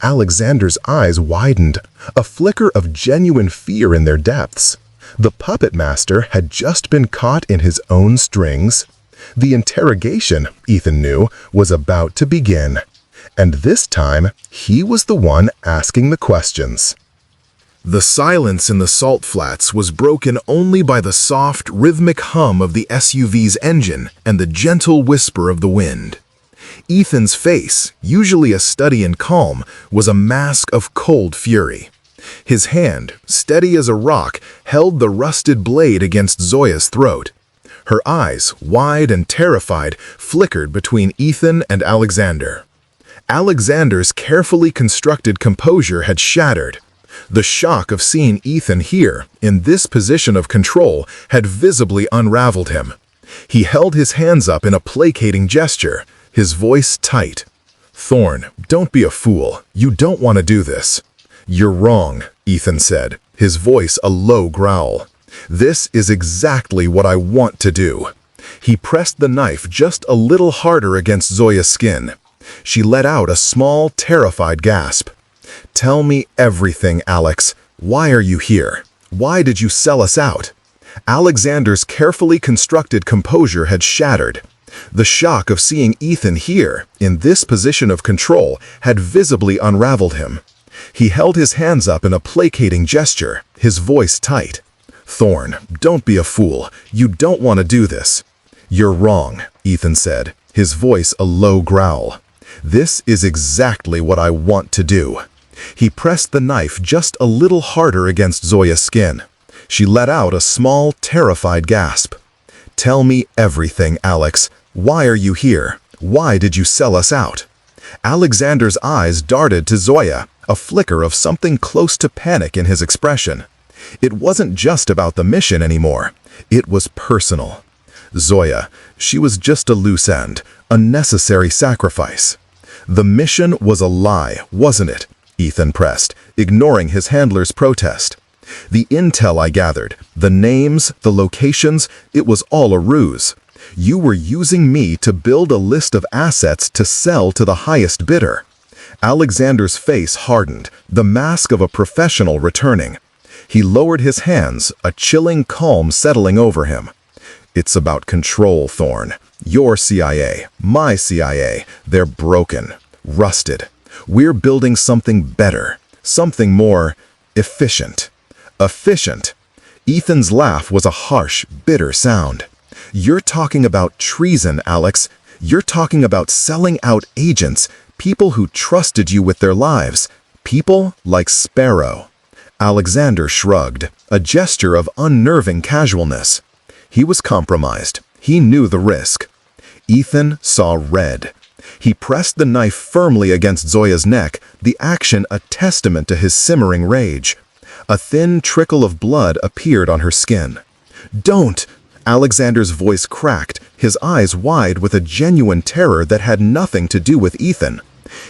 Alexander's eyes widened, a flicker of genuine fear in their depths. The puppet master had just been caught in his own strings. The interrogation, Ethan knew, was about to begin. And this time, he was the one asking the questions. The silence in the salt flats was broken only by the soft, rhythmic hum of the SUV's engine and the gentle whisper of the wind. Ethan's face, usually a study in calm, was a mask of cold fury. His hand, steady as a rock, held the rusted blade against Zoya's throat. Her eyes, wide and terrified, flickered between Ethan and Alexander. Alexander's carefully constructed composure had shattered. The shock of seeing Ethan here, in this position of control, had visibly unraveled him. He held his hands up in a placating gesture, his voice tight. "Thorne, don't be a fool. You don't want to do this." "You're wrong," Ethan said, his voice a low growl. "This is exactly what I want to do." He pressed the knife just a little harder against Zoya's skin. She let out a small, terrified gasp. "Tell me everything, Alex. Why are you here? Why did you sell us out?" Alexander's carefully constructed composure had shattered. The shock of seeing Ethan here, in this position of control, had visibly unraveled him. He held his hands up in a placating gesture, his voice tight. "Thorne, don't be a fool. You don't want to do this." "You're wrong," Ethan said, his voice a low growl. "This is exactly what I want to do." He pressed the knife just a little harder against Zoya's skin. She let out a small, terrified gasp. "Tell me everything, Alex. Why are you here? Why did you sell us out?" Alexander's eyes darted to Zoya, a flicker of something close to panic in his expression. It wasn't just about the mission anymore. It was personal. Zoya, she was just a loose end, a necessary sacrifice. "The mission was a lie, wasn't it?" Ethan pressed, ignoring his handler's protest. "The intel I gathered, the names, the locations, it was all a ruse. You were using me to build a list of assets to sell to the highest bidder." Alexander's face hardened, the mask of a professional returning. He lowered his hands, a chilling calm settling over him. "It's about control, Thorne. Your CIA, my CIA, they're broken, rusted. We're building something better, something more efficient." Efficient? Ethan's laugh was a harsh, bitter sound. "You're talking about treason, Alex. You're talking about selling out agents, people who trusted you with their lives, people like Sparrow." Alexander shrugged, a gesture of unnerving casualness. He was compromised. He knew the risk. Ethan saw red. He pressed the knife firmly against Zoya's neck, the action a testament to his simmering rage. A thin trickle of blood appeared on her skin. "Don't!" Alexander's voice cracked, his eyes wide with a genuine terror that had nothing to do with Ethan.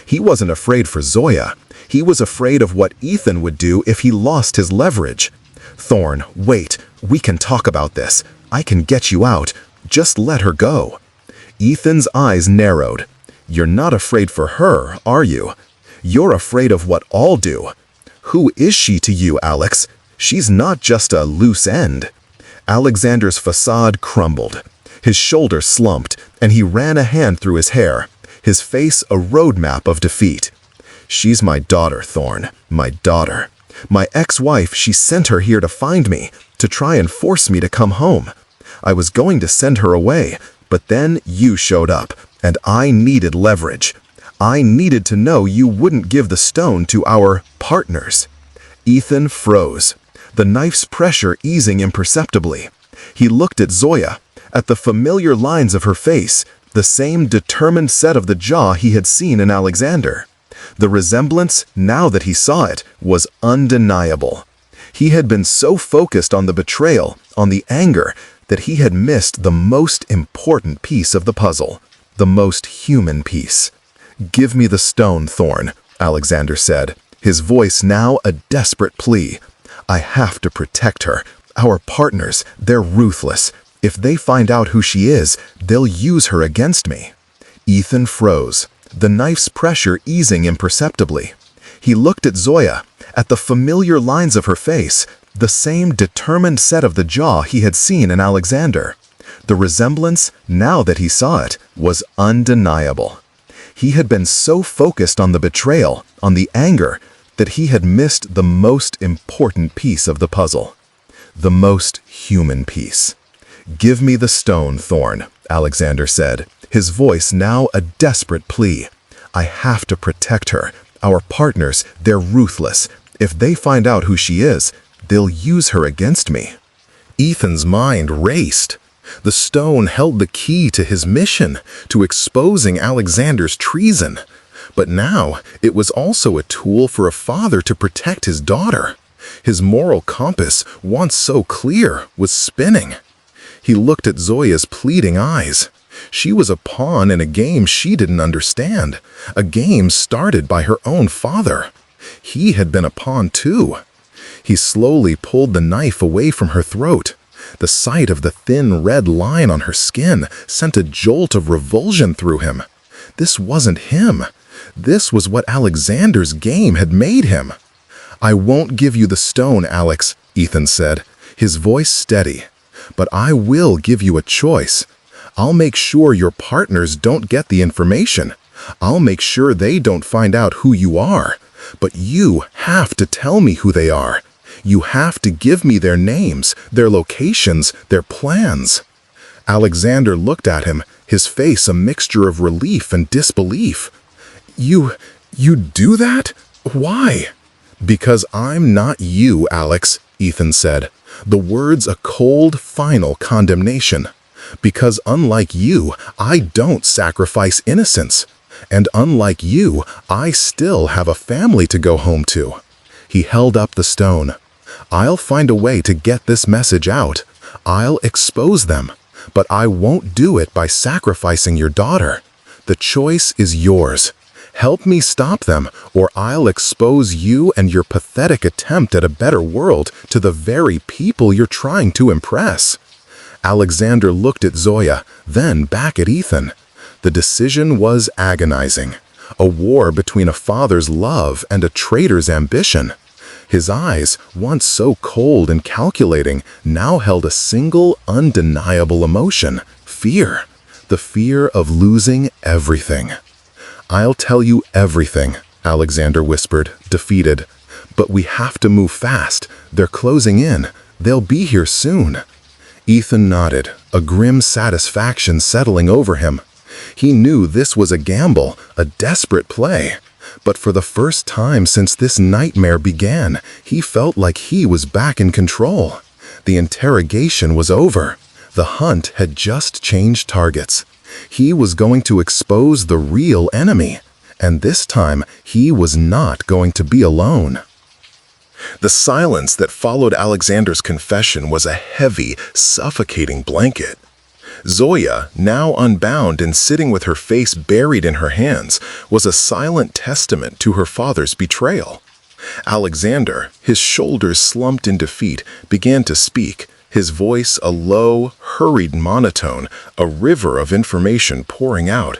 He wasn't afraid for Zoya. He was afraid of what Ethan would do if he lost his leverage. "Thorne, wait. We can talk about this. I can get you out. Just let her go." Ethan's eyes narrowed. "You're not afraid for her, are you? You're afraid of what I'll do. Who is she to you, Alex? She's not just a loose end." Alexander's facade crumbled. His shoulders slumped, and he ran a hand through his hair, his face a roadmap of defeat. "She's my daughter, Thorne, my daughter. My ex-wife, she sent her here to find me, to try and force me to come home. I was going to send her away, but then you showed up, and I needed leverage. I needed to know you wouldn't give the stone to our partners." Ethan froze, the knife's pressure easing imperceptibly. He looked at Zoya, at the familiar lines of her face, the same determined set of the jaw he had seen in Alexander. The resemblance, now that he saw it, was undeniable. He had been so focused on the betrayal, on the anger, that he had missed the most important piece of the puzzle, the most human piece. "Give me the stone, Thorne," Alexander said, his voice now a desperate plea. "I have to protect her. Our partners, they're ruthless. If they find out who she is, they'll use her against me." Ethan froze, the knife's pressure easing imperceptibly. He looked at Zoya, at the familiar lines of her face, the same determined set of the jaw he had seen in Alexander. The resemblance, now that he saw it, was undeniable. He had been so focused on the betrayal, on the anger, that he had missed the most important piece of the puzzle. The most human piece. "Give me the stone, Thorne," Alexander said, his voice now a desperate plea. "I have to protect her. Our partners, they're ruthless. If they find out who she is, they'll use her against me." Ethan's mind raced. The stone held the key to his mission, to exposing Alexander's treason. But now, it was also a tool for a father to protect his daughter. His moral compass, once so clear, was spinning. He looked at Zoya's pleading eyes. She was a pawn in a game she didn't understand, a game started by her own father. He had been a pawn too. He slowly pulled the knife away from her throat. The sight of the thin red line on her skin sent a jolt of revulsion through him. This wasn't him. This was what Alexander's game had made him. "I won't give you the stone, Alex," Ethan said, his voice steady. "But I will give you a choice. I'll make sure your partners don't get the information. I'll make sure they don't find out who you are. But you have to tell me who they are. You have to give me their names, their locations, their plans." Alexander looked at him, his face a mixture of relief and disbelief. You do that? Why?" "Because I'm not you, Alex," Ethan said, the words a cold, final condemnation. Because unlike you, I don't sacrifice innocence. And unlike you, I still have a family to go home to." He held up the stone. "I'll find a way to get this message out. I'll expose them. But I won't do it by sacrificing your daughter. The choice is yours. Help me stop them, or I'll expose you and your pathetic attempt at a better world to the very people you're trying to impress." Alexander looked at Zoya, then back at Ethan. The decision was agonizing. A war between a father's love and a traitor's ambition. His eyes, once so cold and calculating, now held a single, undeniable emotion: fear. The fear of losing everything. "I'll tell you everything," Alexander whispered, defeated. "But we have to move fast. They're closing in. They'll be here soon." Ethan nodded, a grim satisfaction settling over him. He knew this was a gamble, a desperate play. But for the first time since this nightmare began, he felt like he was back in control. The interrogation was over. The hunt had just changed targets. He was going to expose the real enemy, and this time he was not going to be alone. The silence that followed Alexander's confession was a heavy, suffocating blanket. Zoya, now unbound and sitting with her face buried in her hands, was a silent testament to her father's betrayal. Alexander, his shoulders slumped in defeat, began to speak, his voice a low, hurried monotone, a river of information pouring out.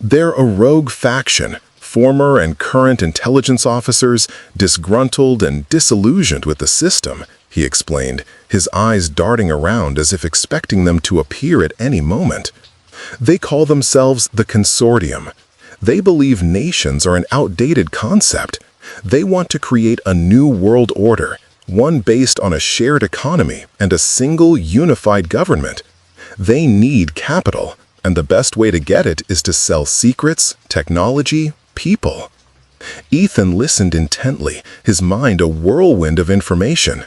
"They're a rogue faction, former and current intelligence officers, disgruntled and disillusioned with the system," he explained, his eyes darting around as if expecting them to appear at any moment. "They call themselves the Consortium. They believe nations are an outdated concept. They want to create a new world order, one based on a shared economy and a single unified government. They need capital, and the best way to get it is to sell secrets, technology, people." Ethan listened intently, his mind a whirlwind of information.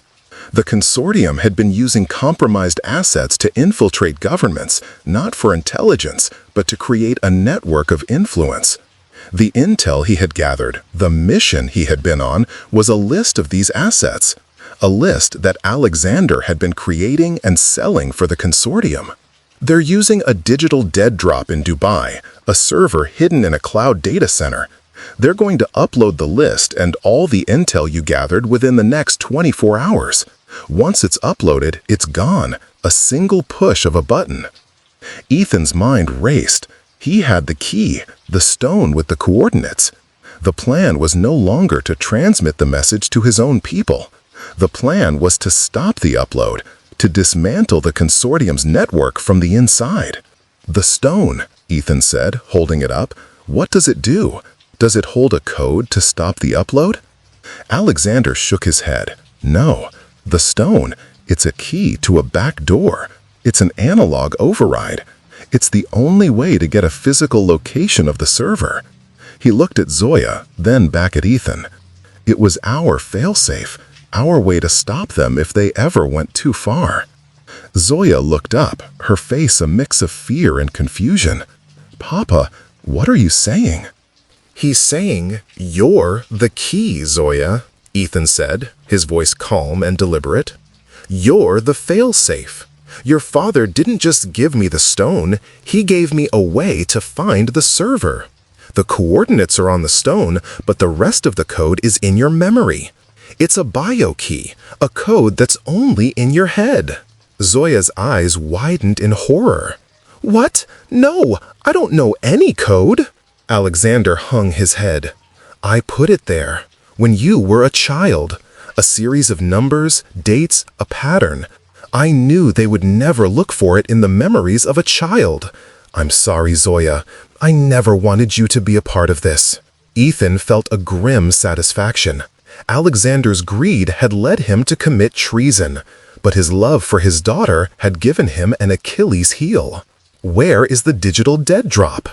The Consortium had been using compromised assets to infiltrate governments, not for intelligence, but to create a network of influence. The intel he had gathered, the mission he had been on, was a list of these assets, a list that Alexander had been creating and selling for the Consortium. "They're using a digital dead drop in Dubai, a server hidden in a cloud data center. They're going to upload the list and all the intel you gathered within the next 24 hours. Once it's uploaded, it's gone, a single push of a button." Ethan's mind raced. He had the key, the stone with the coordinates. The plan was no longer to transmit the message to his own people. The plan was to stop the upload, to dismantle the Consortium's network from the inside. "The stone," Ethan said, holding it up. "What does it do? Does it hold a code to stop the upload?" Alexander shook his head. "No. The stone, it's a key to a back door. It's an analog override. It's the only way to get a physical location of the server." He looked at Zoya, then back at Ethan. "It was our failsafe, our way to stop them if they ever went too far." Zoya looked up, her face a mix of fear and confusion. "Papa, what are you saying?" "He's saying, you're the key, Zoya," Ethan said, his voice calm and deliberate. "You're the failsafe. Your father didn't just give me the stone, he gave me a way to find the server. The coordinates are on the stone, but the rest of the code is in your memory. It's a bio key, a code that's only in your head." Zoya's eyes widened in horror. "What? No, I don't know any code." Alexander hung his head. "I put it there, when you were a child. A series of numbers, dates, a pattern. I knew they would never look for it in the memories of a child. I'm sorry, Zoya. I never wanted you to be a part of this." Ethan felt a grim satisfaction. Alexander's greed had led him to commit treason, but his love for his daughter had given him an Achilles heel. "Where is the digital dead drop?"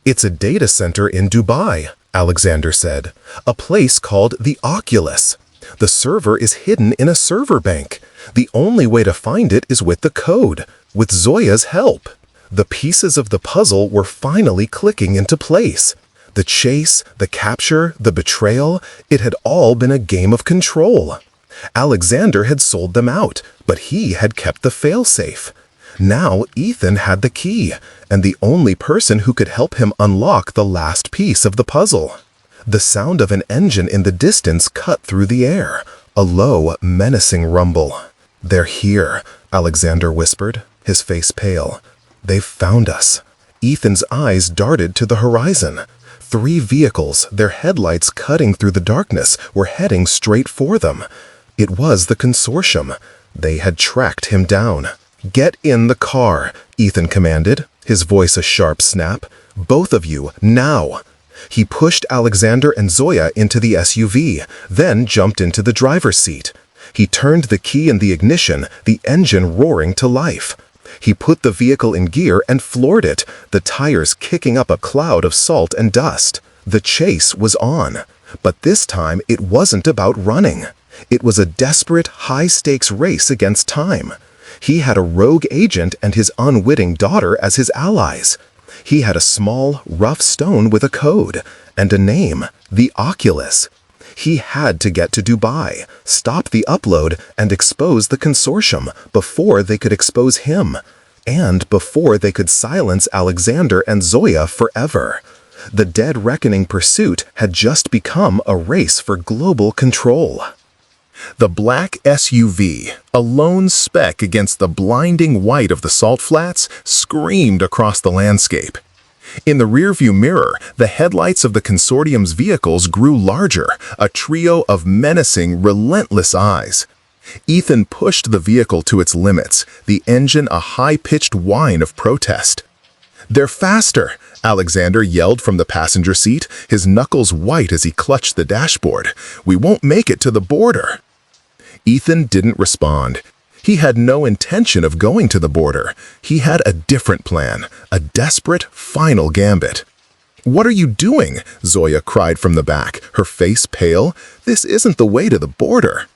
"It's a data center in Dubai," Alexander said. "A place called the Oculus. The server is hidden in a server bank. The only way to find it is with the code. With Zoya's help, the pieces of the puzzle were finally clicking into place. The chase, the capture, the betrayal, it had all been a game of control. Alexander had sold them out, but he had kept the failsafe. Now Ethan had the key, and the only person who could help him unlock the last piece of the puzzle. The sound of an engine in the distance cut through the air, a low, menacing rumble. "They're here," Alexander whispered, his face pale. "They've found us." Ethan's eyes darted to the horizon. 3 vehicles, their headlights cutting through the darkness, were heading straight for them. It was the consortium. They had tracked him down. "Get in the car," Ethan commanded, his voice a sharp snap. "Both of you, now." He pushed Alexander and Zoya into the SUV, then jumped into the driver's seat. He turned the key in the ignition, the engine roaring to life. He put the vehicle in gear and floored it, the tires kicking up a cloud of salt and dust. The chase was on. But this time it wasn't about running. It was a desperate, high-stakes race against time. He had a rogue agent and his unwitting daughter as his allies. He had a small, rough stone with a code and a name, the Oculus. He had to get to Dubai, stop the upload, and expose the consortium before they could expose him, and before they could silence Alexander and Zoya forever. The Dead Reckoning pursuit had just become a race for global control. The black SUV, a lone speck against the blinding white of the salt flats, screamed across the landscape. In the rearview mirror, the headlights of the consortium's vehicles grew larger, a trio of menacing, relentless eyes. Ethan pushed the vehicle to its limits, the engine a high-pitched whine of protest. "They're faster!" Alexander yelled from the passenger seat, his knuckles white as he clutched the dashboard. "We won't make it to the border." Ethan didn't respond. He had no intention of going to the border. He had a different plan, a desperate, final gambit. "What are you doing?" Zoya cried from the back, her face pale. "This isn't the way to the border."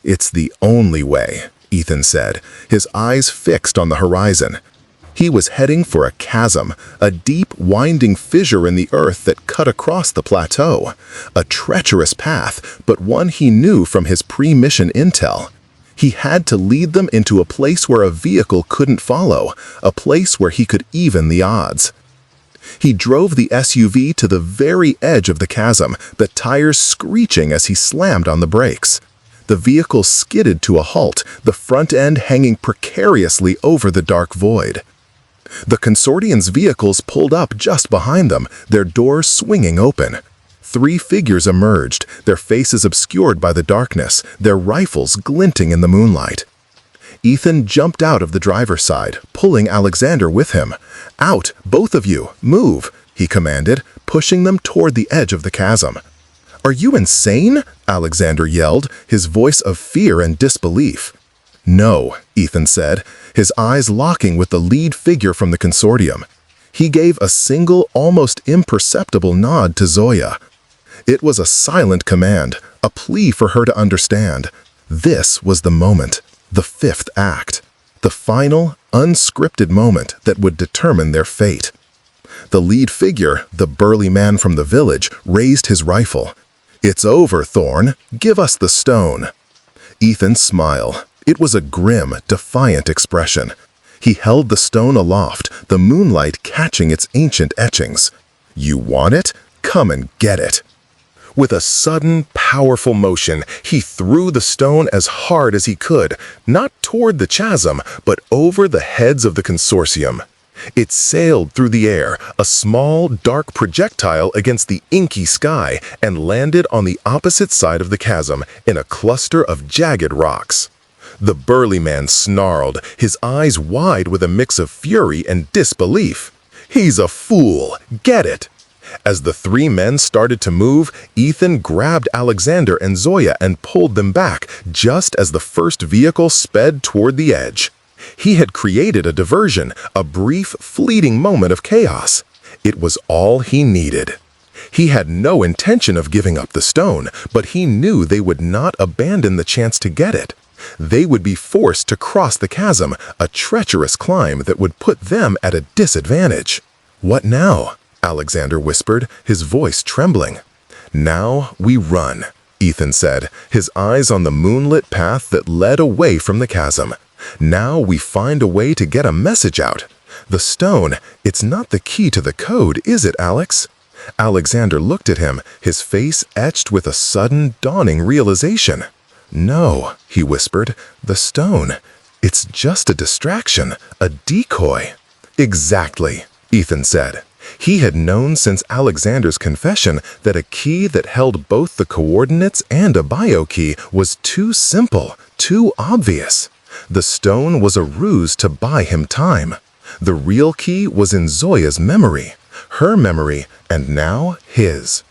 "It's the only way," Ethan said, his eyes fixed on the horizon. He was heading for a chasm, a deep, winding fissure in the earth that cut across the plateau. A treacherous path, but one he knew from his pre-mission intel. He had to lead them into a place where a vehicle couldn't follow, a place where he could even the odds. He drove the SUV to the very edge of the chasm, the tires screeching as he slammed on the brakes. The vehicle skidded to a halt, the front end hanging precariously over the dark void. The consortium's vehicles pulled up just behind them, their doors swinging open. 3 figures emerged, their faces obscured by the darkness, their rifles glinting in the moonlight. Ethan jumped out of the driver's side, pulling Alexander with him. "Out, both of you, move," he commanded, pushing them toward the edge of the chasm. "Are you insane?" Alexander yelled, his voice of fear and disbelief. "No," Ethan said, his eyes locking with the lead figure from the consortium. He gave a single, almost imperceptible nod to Zoya. It was a silent command, a plea for her to understand. This was the moment, the 5th act, the final, unscripted moment that would determine their fate. The lead figure, the burly man from the village, raised his rifle. "It's over, Thorne. Give us the stone." Ethan smiled. It was a grim, defiant expression. He held the stone aloft, the moonlight catching its ancient etchings. "You want it? Come and get it." With a sudden, powerful motion, he threw the stone as hard as he could, not toward the chasm, but over the heads of the consortium. It sailed through the air, a small, dark projectile against the inky sky, and landed on the opposite side of the chasm, in a cluster of jagged rocks. The burly man snarled, his eyes wide with a mix of fury and disbelief. "He's a fool! Get it!" As the 3 men started to move, Ethan grabbed Alexander and Zoya and pulled them back, just as the first vehicle sped toward the edge. He had created a diversion, a brief, fleeting moment of chaos. It was all he needed. He had no intention of giving up the stone, but he knew they would not abandon the chance to get it. They would be forced to cross the chasm, a treacherous climb that would put them at a disadvantage. "What now?" Alexander whispered, his voice trembling. "Now we run," Ethan said, his eyes on the moonlit path that led away from the chasm. "Now we find a way to get a message out. The stone, it's not the key to the code, is it, Alex?" Alexander looked at him, his face etched with a sudden, dawning realization. "No," he whispered, "the stone. It's just a distraction, a decoy." "Exactly," Ethan said. He had known since Alexander's confession that a key that held both the coordinates and a bio-key was too simple, too obvious. The stone was a ruse to buy him time. The real key was in Zoya's memory, her memory, and now his.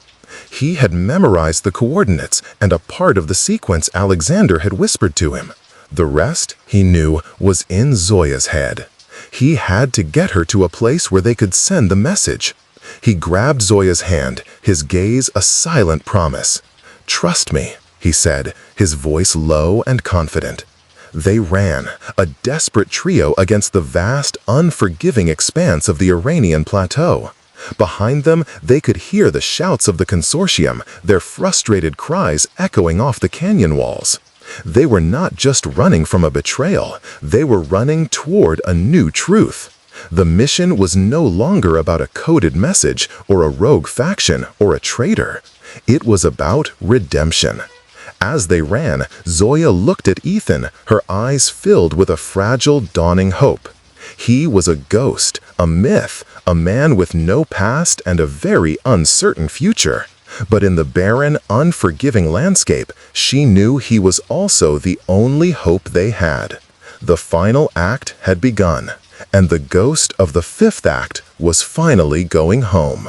He had memorized the coordinates and a part of the sequence Alexander had whispered to him. The rest, he knew, was in Zoya's head. He had to get her to a place where they could send the message. He grabbed Zoya's hand, his gaze a silent promise. "Trust me," he said, his voice low and confident. They ran, a desperate trio against the vast, unforgiving expanse of the Iranian plateau. Behind them, they could hear the shouts of the consortium, their frustrated cries echoing off the canyon walls. They were not just running from a betrayal, they were running toward a new truth. The mission was no longer about a coded message or a rogue faction or a traitor. It was about redemption. As they ran, Zoya looked at Ethan, her eyes filled with a fragile, dawning hope. He was a ghost, a myth, a man with no past and a very uncertain future. But in the barren, unforgiving landscape, she knew he was also the only hope they had. The final act had begun, and the ghost of the fifth act was finally going home.